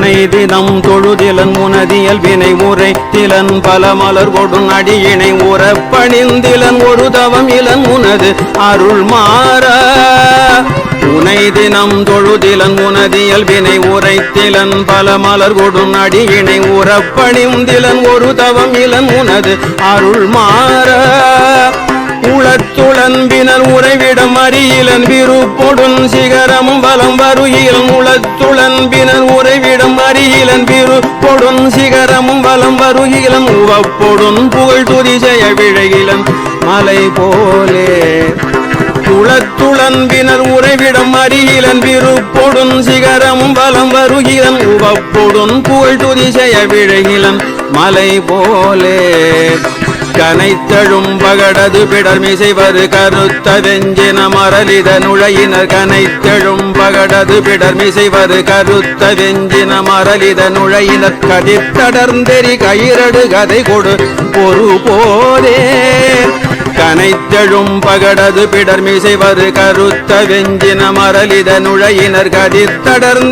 உனை தினம் தொழுதிலன் உனதியல் வினை உரை திலன் பல மலர் கொடும் அடியினை உறப்பணிந்திலன் ஒரு தவம் இலன் உனது அருள் மாற உனை தினம் தொழுதிலன் உனதியல் வினை உரைத்திலன் பல மலர் கொடும் அடியினை உறப்பணிந்திலன் ஒரு தவம் இலன் உனது அருள் மாற உளத்துளன்பினர் உறைவிடம் அறியிலன் விருப்பொடுன் சிகரமும் வலம் வருகிலன் உளத்துளன்பினர் உறைவிடம் அறியிலன் விருப்பொடுன் சிகரமும் வலம் வருகிலன் உவப்பொடுன் புகழ் துதிசெய விழைகிலன் மலை போலே உளத்துளன்பினர் உறைவிடம் அறியிலன் விருப்பொடுன் சிகரமும் வலம் வருகிலன் உவப்பொடுன் புகழ் துதிசெய விழைகிலன் மலை போலே கனைத்தழும் பகடது பிடர்மிசைவரு கருத்த வெஞ்சின மரலித நுழையினர் கனைத்தழும் பகடது பிடர்மிசைவரு கருத்த வெஞ்சின மரலித நுழையினர் கதிர்த்தடர்ந்தெறி கயிரடு கதை கொடு ஒரு போதே கனைத்தழும் பகடது பிடர்மிசைவரு கருத்த வெஞ்சின மரலித நுழையினர் கதிர்த்தடர்ந்தே